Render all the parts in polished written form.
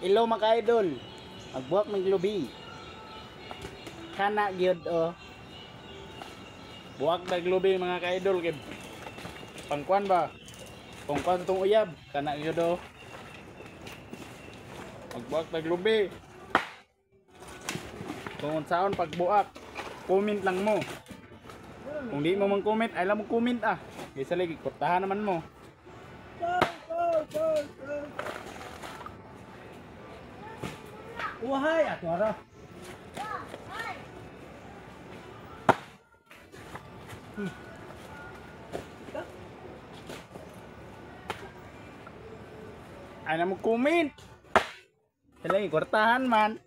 Hello mga idol. Magbuak ng lubi. Kana gyud o. Buak ng lubi mga ka-idol kay pangkuan ba? Pangkuan tong uyab. Kana gyud o. Magbuak ng lubi. Kung unsaon pagbuak, comment lang mo. Kung di mo man-comment, ay lang mo comment ah. Isa lagi kortahan naman mo. Wahai ato ara. Ay lang mo comment. Isa lagi kortahan man.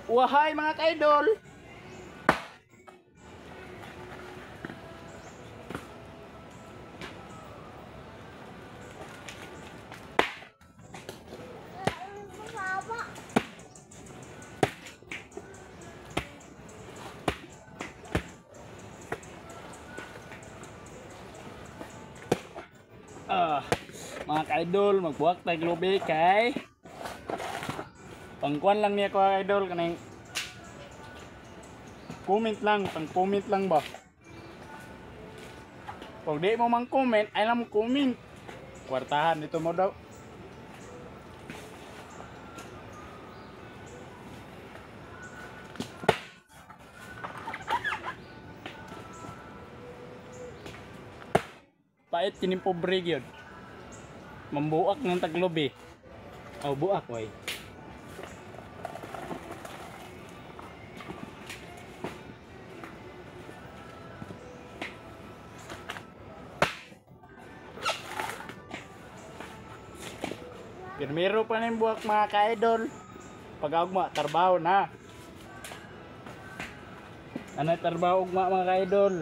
Wahai mga ka-idol. Mga ka-idol, magbuwak tag lubi kay pangkuan lang niya ko ka-idol kanang comment lang, pang comment lang ba. Pag di mo mang comment, ay lang mo comment. Kwartahan dito mo daw. Pait kini pobre gyud. Mambuak ng taglobi. Oh, buak way. Pirmiro pa ning buak mga ka-idol. Pag ugma trabaho na. Ano trabaho ugma mga ka-idol?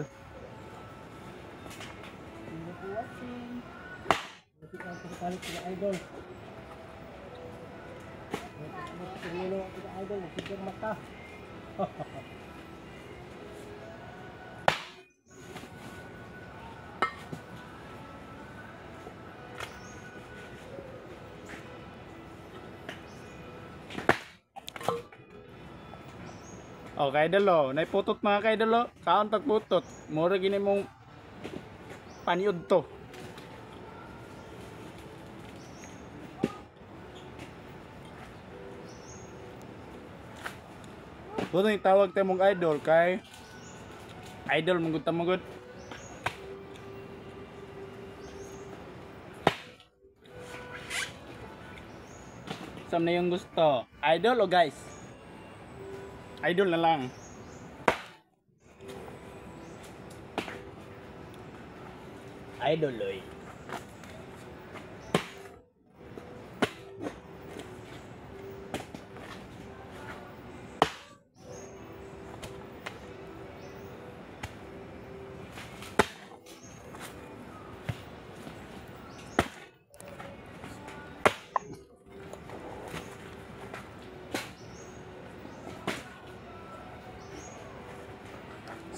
Balik kita idol. Tingnan kita idol, sikir mata. Oh, ka-idol oh, naiputot mga ka-idol oh. Kaon tag putot. Mura gini mong paniud to. Puto yung tawag tayo mong idol kay idol mong ta magud. Sam na yung gusto. Idol o guys? Idol na lang. Idol oy.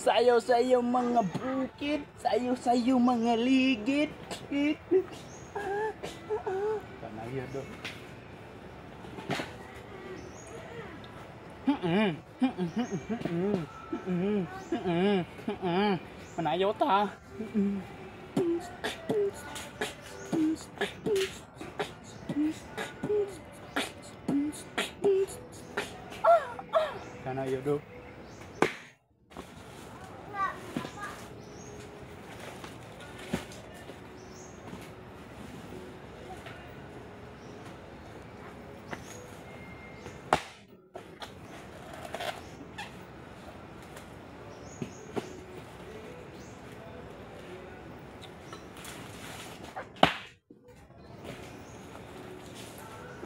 Sayo-sayo mga bukid, sayo-sayo mga ligid. Panayo do. Panayo ta. Panayo do.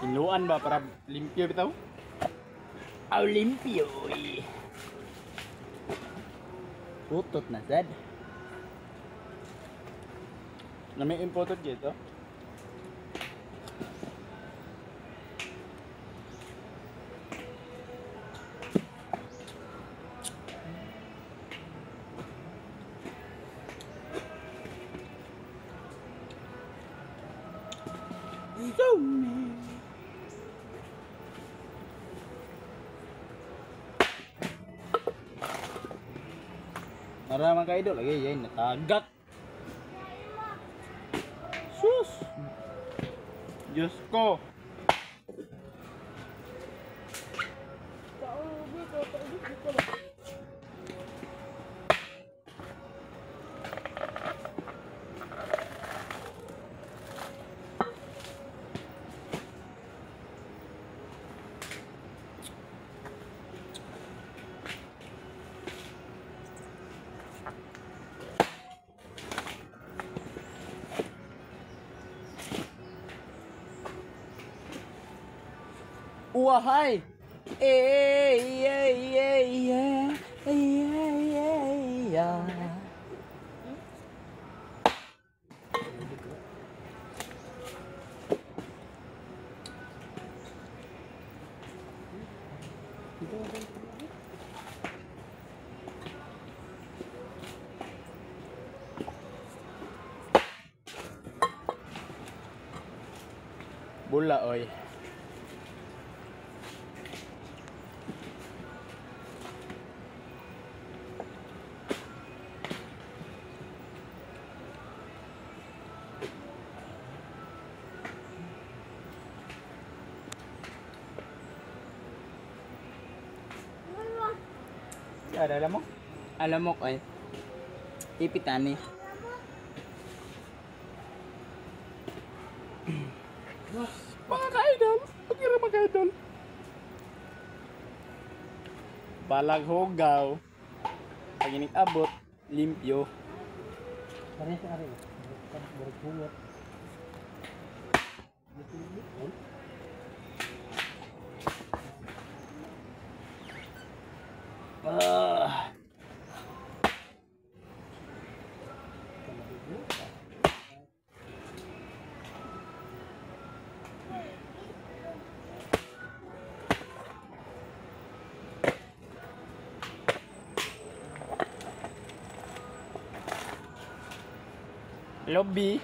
Inuan ba para limpyo bitaw? Aw limpyo eh. Putot na sad. Na may imputot dito. Zoom. Para mga ka-idol lagi yan natagak. Sus. Diyos ko. Uwahay! Bula oy. Ada alam mo? Alamok ay. Ipitani. Mga ka-idol! Huwag nyo rin mga ka-idol! Balag hogaw. Pag abot, limpyo. Pares sa ari. Buruk-buruk. Lobby.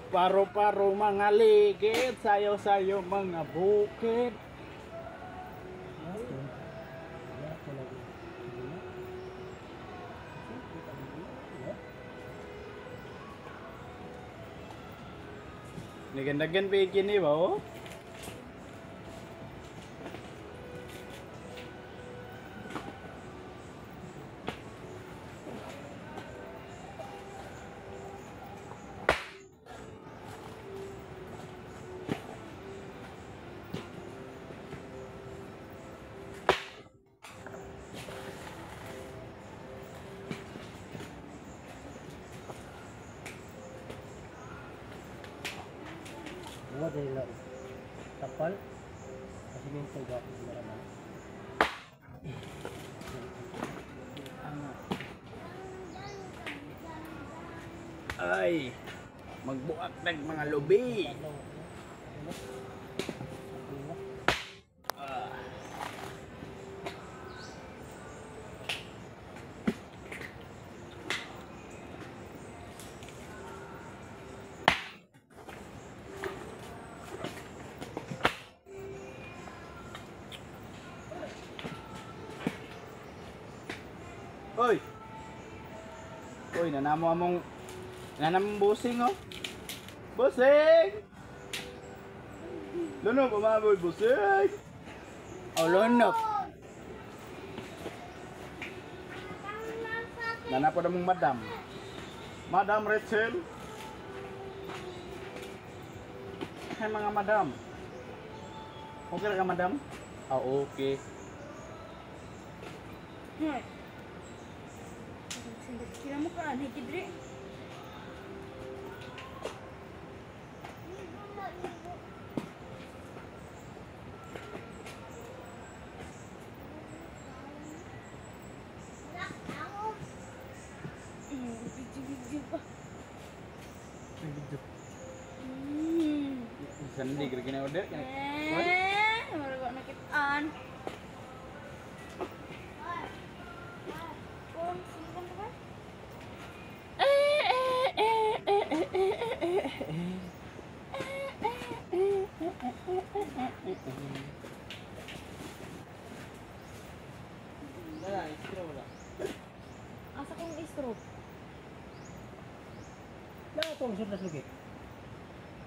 Paro-paro mga ligid, sayo-sayo mga bukid. Nagandagan pa ikini ba oh? Buat dari laut. Tapal. Kasi minto ba ako sa naman. Ay, magbuak ng mga lubi. Oy. Oy, nanamong busing oh. Busing! Luno, pamamoy busing! O lunok. Nanapo na mong madam. Madam Rachel. Hey mga madam. Okay ka madam? Ah, okay. Hoy. Kira mo ka, anay kidri. Video pa. Sandi kira-kira order kan? Wala ko nakitaan. Wala, istro wala. Asa kong stroke? Na itong sulat lugit.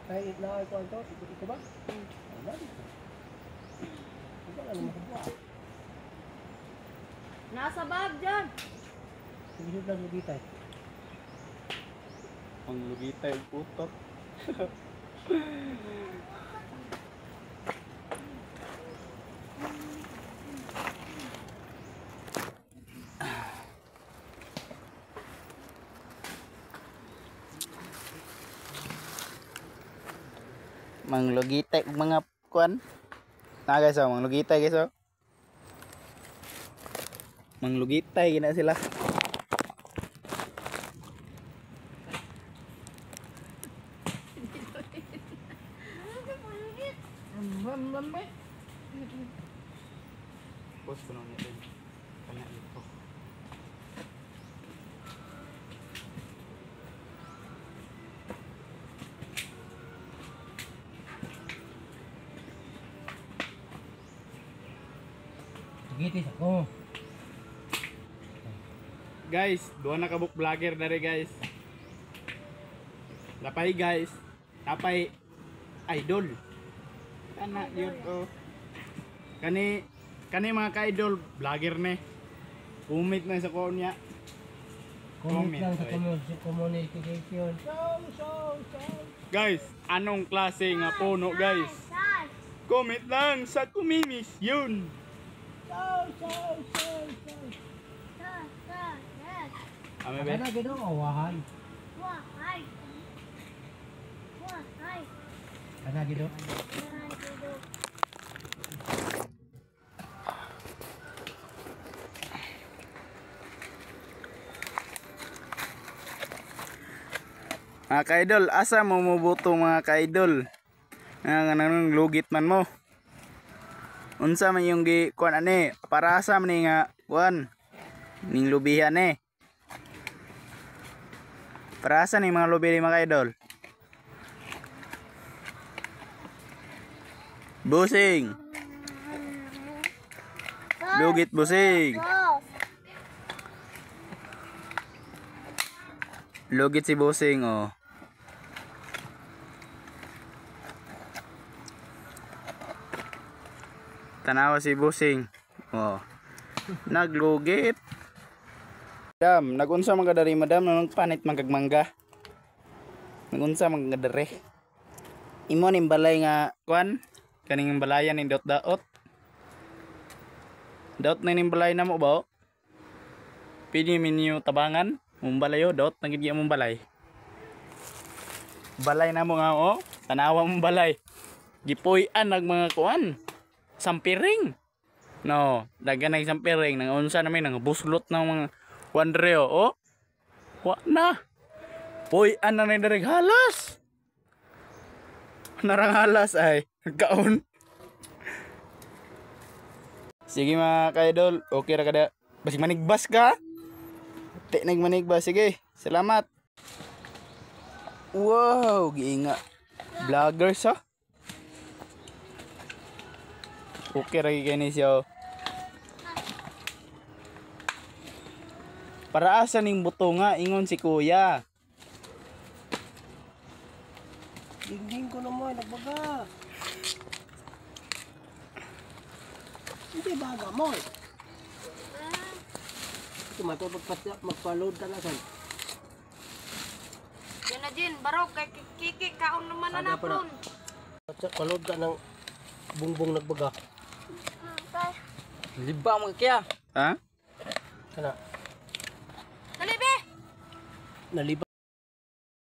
Kahit na ito ito, ito ba? Wala dito. Ito lang naman ba? Nasa bag dyan. Yung sulat lugit ay. Ang lugitay ang putot. Manglugitay og mga kuan. Na guys, oh, manglugitay guys, oh. Manglugitay gina sila. Bos kuno niya din. Kana ito. Lugitis ako. Guys, doon na kabuk vlogger na rin guys. Lapay guys. Lapay idol. Kana yun oh. Kani mga ka-idol vlogger ne. Comment na sa ko niya. Comment lang sa Comment, communication. Guys, anong klase nga puno guys? Comment lang sa kumimis yun. Ame be. Kana gid ang awahan. Kana gid. Mga ka-idol, asa mo mubuto mga ka-idol? Nga nang lugit man mo. Unsa man yung gi kuan ani? Para asa man ni nga kuan? Ning lubihan eh. Para asa ni mga lubi ni mga ka-idol? Busing. Lugit busing. Lugit si Busing oh. Tanawa si Busing. Oh. Naglugit. Madam, nagunsa man kadari madam nang panit magagmangga. Nagunsa man kadari. Imo ning balay nga kwan, kaning balayan ning daot-daot. Daot na ning balay namo ba? Pili minyo tabangan. Mumbalayo dot nagigya mong balay. Balay na mo nga oh, tanawa mong balay. Gipuy-an nag mga kuan. Sampiring. No, dagan nag sampiring nang unsa namin nang buslot ng mga wandreo oh. Wa na. Puy-an na ni direk halas. Narang halas ay kaon. Sige mga ka-idol, okay ra kada. Basig manigbas ka. Nagmanig ba? Sige, salamat. Wow, giinga. Vloggers ha. Okay lagi kayo siya. Para asa ning buto nga, ingon si kuya. Dingding ko na mo, nagbaga. Hindi baga mo. Magpa-load ka na saan. Yan na Jin, barok kay kiki kaon naman na napron. Pa-load ka ng bungbong nagbaga. Liba mo kaya. Ha? Kana. Dali be. Naliba.